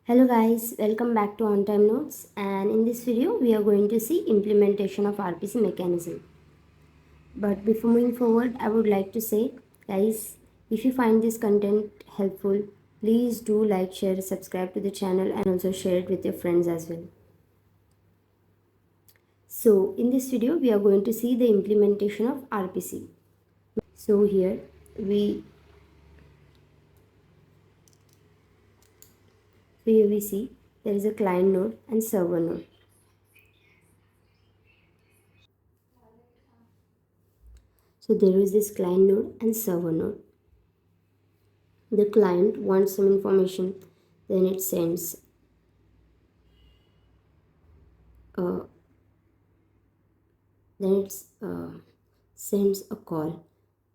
Hello guys, welcome back to On Time Notes, and in this video we are going to see implementation of RPC mechanism. But before moving forward, I would like to say guys, if you find this content helpful, please do like, share, subscribe to the channel and also share it with your friends as well. So in this video we are going to see the implementation of RPC. So here we see there is a client node and server node. So there is this client node and server node. The client wants some information, then it sends uh, sends a call,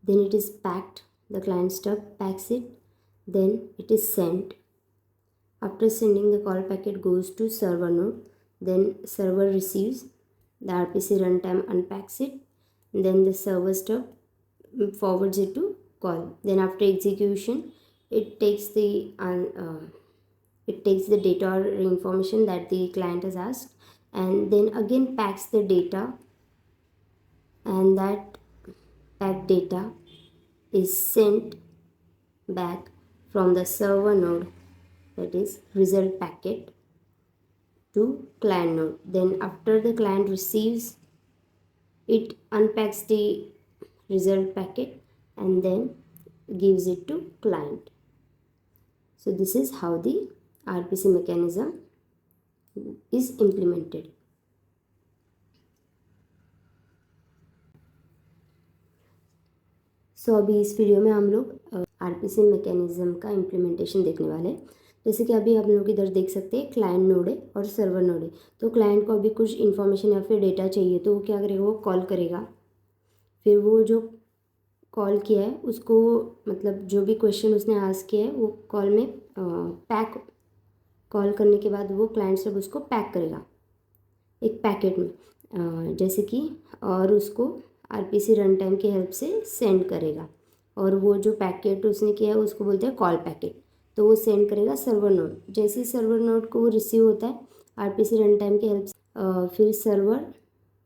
then it is packed, the client stub packs it, then it is sent. After sending, the call packet goes to server node, then server receives, the RPC runtime unpacks it, then the server stub forwards it to call. Then after execution, it takes the data or information that the client has asked, and then again packs the data, and that packed data is sent back from the server node, that is result packet, to client node. Then after the client receives, it unpacks the result packet and then gives it to client. So this is how the RPC mechanism is implemented. सो अभी इस video में हम लोग RPC mechanism का implementation देखने वाले हैं। जैसे कि अभी हम लोग इधर देख सकते हैं क्लाइंट नोड है और सर्वर नोड है। तो क्लाइंट को अभी कुछ इन्फॉर्मेशन या फिर डेटा चाहिए तो वो क्या करेगा, वो कॉल करेगा। फिर वो जो कॉल किया है उसको, मतलब जो भी क्वेश्चन उसने आस्क किया है वो कॉल में कॉल करने के बाद वो क्लाइंट सब उसको पैक करेगा एक पैकेट में, जैसे कि, और उसको आरपीसी रन टाइम की हेल्प से सेंड करेगा। और वो जो पैकेट उसने किया है उसको बोलते हैं कॉल पैकेट। तो वो सेंड करेगा सर्वर नोड। जैसे ही सर्वर नोड को वो रिसीव होता है आरपीसी रन टाइम की हेल्प से, फिर सर्वर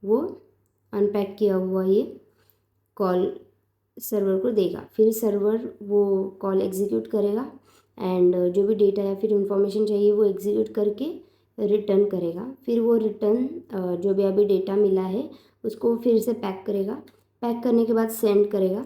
वो अनपैक किया हुआ ये कॉल सर्वर को देगा। फिर सर्वर वो कॉल एग्जीक्यूट करेगा एंड जो भी डेटा या फिर इंफॉर्मेशन चाहिए वो एग्जीक्यूट करके रिटर्न करेगा। फिर वो रिटर्न जो भी अभी डेटा मिला है उसको फिर से पैक करेगा। पैक करने के बाद सेंड करेगा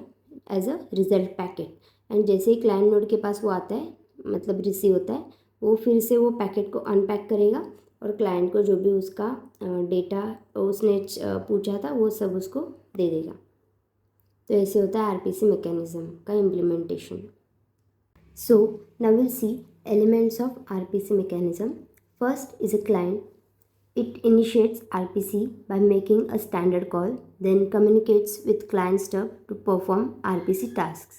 as a result packet. And जैसे ही क्लाइंट नोड के पास वो आता है, मतलब रिसीव होता है, वो फिर से वो पैकेट को अनपैक करेगा और क्लाइंट को जो भी उसका डेटा उसने पूछा था वो सब उसको दे देगा। तो ऐसे होता है आरपीसी मैकेनिज्म का implementation. So now will see elements of RPC mechanism. First is a client. It initiates RPC by making a standard call, then communicates with client stub to perform RPC tasks.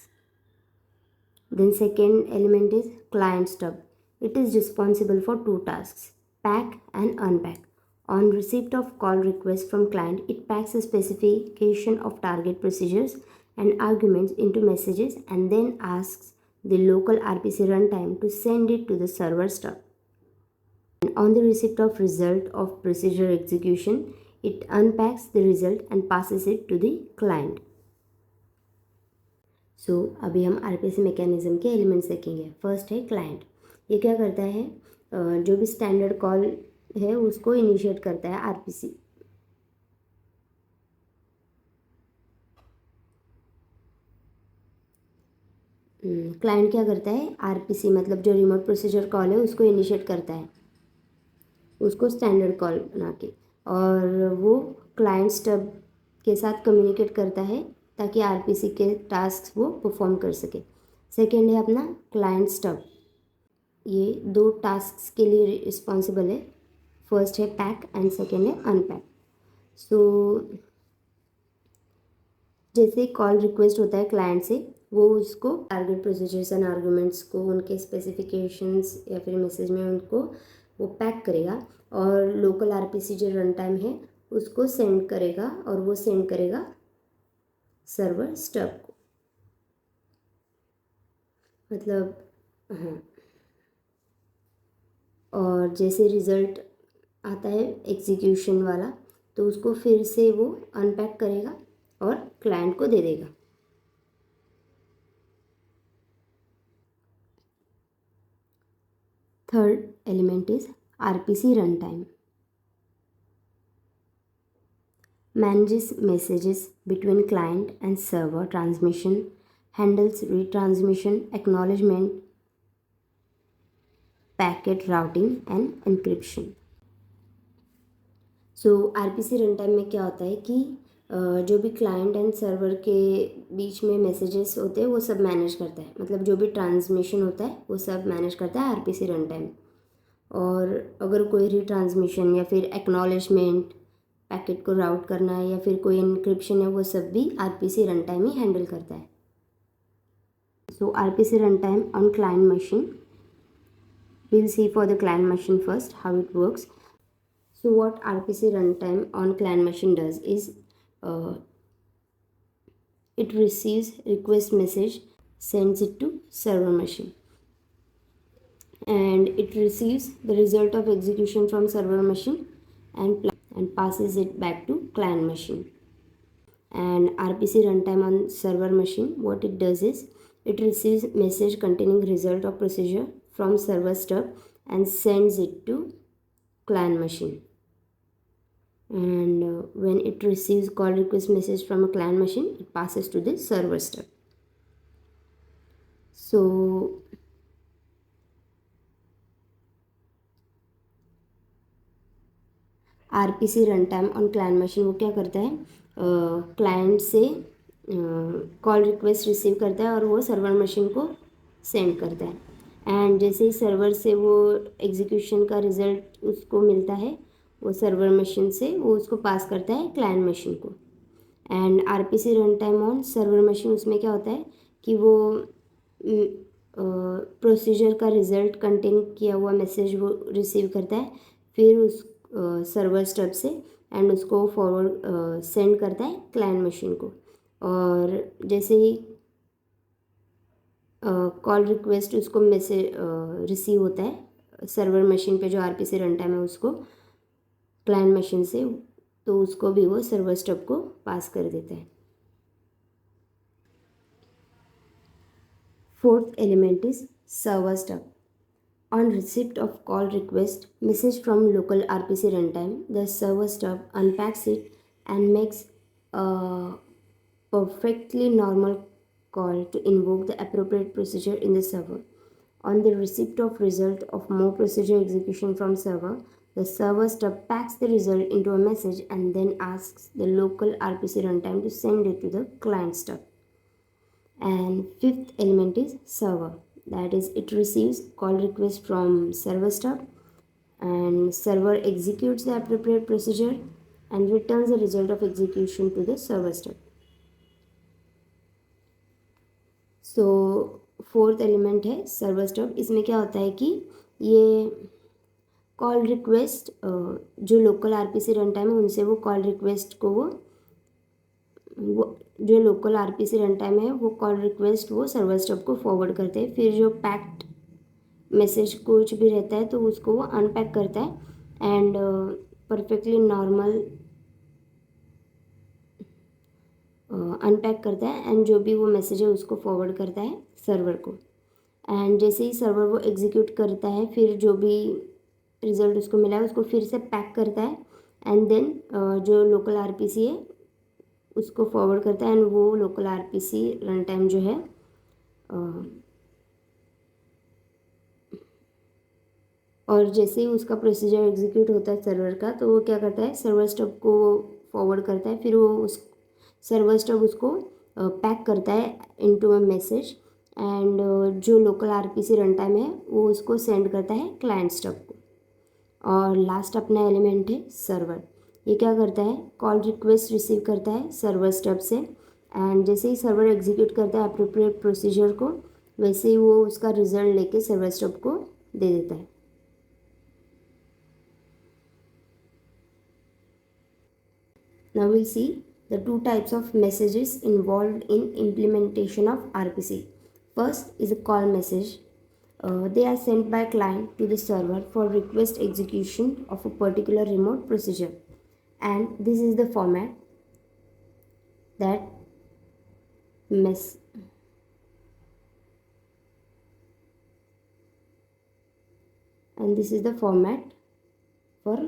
Then second element is client stub. It is responsible for two tasks, pack and unpack. On receipt of call request from client, it packs a specification of target procedures and arguments into messages and then asks the local RPC runtime to send it to the server stub. And on the receipt of result of procedure execution, it unpacks the result and passes it to the client. So अभी हम RPC mechanism के elements देखेंगे। First है client. ये क्या करता है, जो भी स्टैंडर्ड कॉल है उसको इनिशिएट करता है आरपीसी। क्लाइंट क्या करता है, आरपीसी मतलब जो रिमोट प्रोसीजर कॉल है उसको इनिशिएट करता है, उसको स्टैंडर्ड कॉल बना के, और वो क्लाइंट स्टब के साथ कम्युनिकेट करता है ताकि आरपीसी के टास्क वो परफॉर्म कर सके। सेकेंड है अपना क्लाइंट स्टब। ये दो टास्क के लिए रिस्पॉन्सिबल है। फर्स्ट है पैक एंड सेकेंड है अनपैक। सो जैसे कॉल रिक्वेस्ट होता है क्लाइंट से, वो उसको टारगेट प्रोसीजर्स एंड आर्गूमेंट्स को, उनके स्पेसिफिकेशंस या फिर मैसेज में उनको वो पैक करेगा और लोकल आरपीसी जो रन टाइम है उसको सेंड करेगा, और वो सेंड करेगा सर्वर स्टब को। मतलब हाँ, और जैसे रिज़ल्ट आता है एग्जीक्यूशन वाला तो उसको फिर से वो अनपैक करेगा और क्लाइंट को दे देगा। Third element is RPC run time, manages messages between client and server transmission, handles retransmission, acknowledgement, packet routing and encryption। So RPC run time में क्या होता है कि जो भी क्लाइंट एंड सर्वर के बीच में मैसेजेस होते हैं वो सब मैनेज करता है, मतलब जो भी ट्रांसमिशन होता है वो सब मैनेज करता है RPC रन टाइम। और अगर कोई रिट्रांसमिशन या फिर एक्नॉलेजमेंट, पैकेट को राउट करना है या फिर कोई इनक्रिप्शन है, वो सब भी RPC रन टाइम ही हैंडल करता है। सो RPC run time on client machine, we'll see for the client machine first how it works. So what RPC runtime on client machine does is it receives request message, sends it to server machine, and it receives the result of execution from server machine and passes it back to client machine. And RPC runtime on server machine, what it does is it receives message containing result of procedure from server stub and sends it to client machine. And when it receives call request message from a client machine, it passes to the server stub. So RPC run time on client machine वो क्या करता है, client से call request receive करता है और वो server machine को सेंड करता है। एंड जैसे ही सर्वर से वो एग्जीक्यूशन का रिज़ल्ट उसको मिलता है, वो सर्वर मशीन से वो उसको पास करता है क्लाइंट मशीन को। And RPC run time on server machine, उसमें क्या होता है कि वो प्रोसीजर का रिज़ल्ट कंटेन किया हुआ मैसेज वो रिसीव करता है, फिर उस सर्वर स्टब से एंड उसको फॉरवर्ड सेंड करता है क्लाइंट मशीन को। और जैसे ही कॉल रिक्वेस्ट उसको मैसेज रिसीव होता है सर्वर मशीन पे, जो RPC रन टाइम है उसको क्लाइंट मशीन से, तो उसको भी वो सर्वर स्टब को पास कर देता है। Fourth element is server stub. On receipt of call request message from local RPC runtime, the server stub unpacks it and makes a perfectly normal call to invoke the appropriate procedure in the server. On the receipt of result of more procedure execution from server, the server stub packs the result into a message and then asks the local RPC runtime to send it to the client stub. And fifth element is server. That is, it receives call request from server stub and server executes the appropriate procedure and returns the result of execution to the server stub. So fourth element है server stub. इसमें क्या होता है कि ये call request जो local RPC run time है उनसे वो कॉल रिक्वेस्ट को वो जो लोकल RPC रन टाइम है वो कॉल रिक्वेस्ट वो सर्वर स्टब को फॉरवर्ड करते हैं। फिर जो पैक्ड मैसेज कुछ भी रहता है तो उसको वो अनपैक करता है एंड परफेक्टली नॉर्मल अनपैक करता है एंड जो भी वो मैसेज है उसको फॉरवर्ड करता है सर्वर को। एंड जैसे ही सर्वर वो एग्जीक्यूट करता है, फिर जो भी रिज़ल्ट उसको मिला है उसको फिर से पैक करता है एंड देन जो लोकल RPC है उसको फॉरवर्ड करता है एंड वो लोकल RPC रन टाइम जो है और जैसे ही उसका प्रोसीजर एग्जीक्यूट होता है सर्वर का, तो वो क्या करता है सर्वर स्टब को फॉरवर्ड करता है, फिर वो उस सर्वर स्टब उसको पैक करता है इनटू अ मैसेज एंड जो लोकल RPC रन टाइम है वो उसको सेंड करता है क्लाइंट स्टब को। और लास्ट अपना एलिमेंट है सर्वर। ये क्या करता है, कॉल रिक्वेस्ट रिसीव करता है सर्वर स्टब से एंड जैसे ही सर्वर एग्जीक्यूट करता है अप्रोप्रिएट प्रोसीजर को, वैसे ही वो उसका रिजल्ट लेके सर्वर स्टब को दे देता है। Now we'll see the two types of messages involved in implementation of RPC. First is a call message. they are sent by client to the server for request execution of a particular remote procedure, and this is the format that mess and this is the format for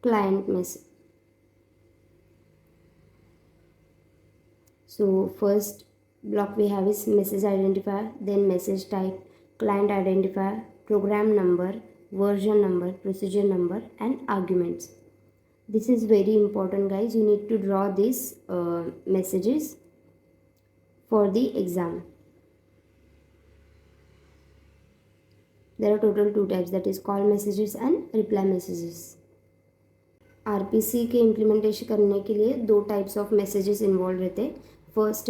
client message. So first block we have is message identifier, then message type, client identifier, program number, version number, procedure number, and arguments. This is very important, guys. You need to draw these messages for the exam. There are total two types, that is call messages and reply messages. RPC के implementation करने के लिए दो types of messages involve रहते हैं. First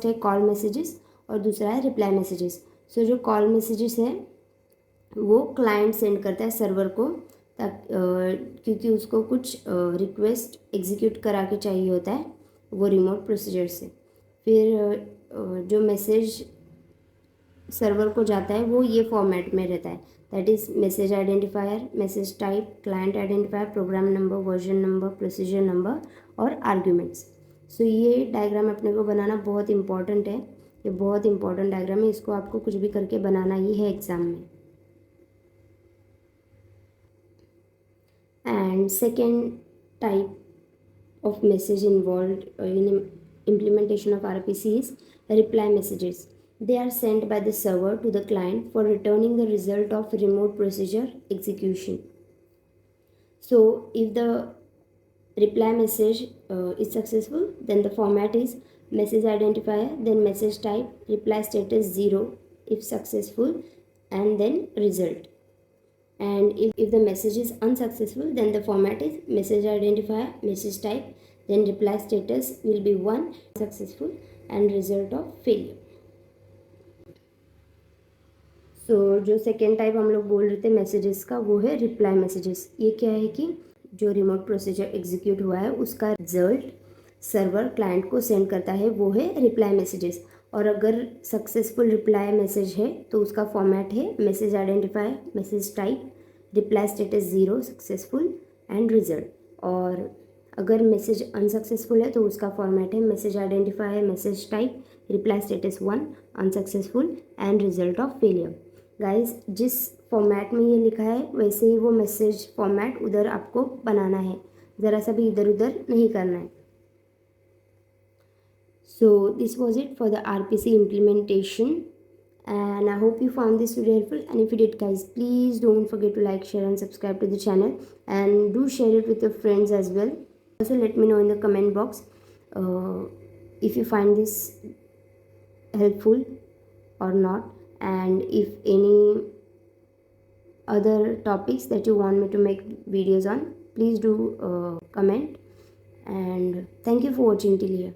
है call messages और दूसरा है रिप्लाई मैसेजेस. सो जो कॉल मैसेजेस है वो क्लाइंट सेंड करता है सर्वर को, क्योंकि उसको कुछ रिक्वेस्ट एग्जीक्यूट करा के चाहिए होता है वो रिमोट प्रोसीजर से. फिर जो मैसेज सर्वर को जाता है वो ये फॉर्मेट में रहता है, that is message identifier, message type, client identifier, program number, version number, procedure number और आर्ग्यूमेंट्स. सो ये डायग्राम अपने को बनाना बहुत इंपॉर्टेंट है. ये बहुत इंपॉर्टेंट डायग्राम है, इसको आपको कुछ भी करके बनाना ही है एग्ज़ाम में. And second type of message involve in implementation of RPC is reply messages. They are sent by the server to the client for returning the result of remote procedure execution. So if the reply message is successful, then the format is message identifier, then message type, reply status 0 if successful, and then result. And if the message is unsuccessful, then the format is message identifier, message type, then reply status will be 1 successful and result of failure. So जो second type हम लोग बोल रहे थे messages का वो है reply messages. ये क्या है कि जो रिमोट प्रोसीजर एग्जीक्यूट हुआ है उसका रिजल्ट सर्वर क्लाइंट को सेंड करता है, वो है रिप्लाई मैसेजेस. और अगर सक्सेसफुल रिप्लाई मैसेज है तो उसका फॉर्मेट है message identifier, message type, reply status 0 successful and result. और अगर मैसेज अनसक्सेसफुल है तो उसका फॉर्मेट है message identifier, message type, reply status 1 unsuccessful and result of failure. Guys जिस फॉर्मेट में ये लिखा है वैसे ही वो मैसेज फॉर्मेट उधर आपको बनाना है, ज़रा सा भी इधर उधर नहीं करना है. So this was it for the RPC implementation, and I hope you found this video helpful. And if you did, guys, please don't forget to like, share and subscribe to the channel, and do share it with your friends as well. Also let me know in the comment box if you find this helpful or not, and if any other topics that you want me to make videos on, please do comment. And thank you for watching till here.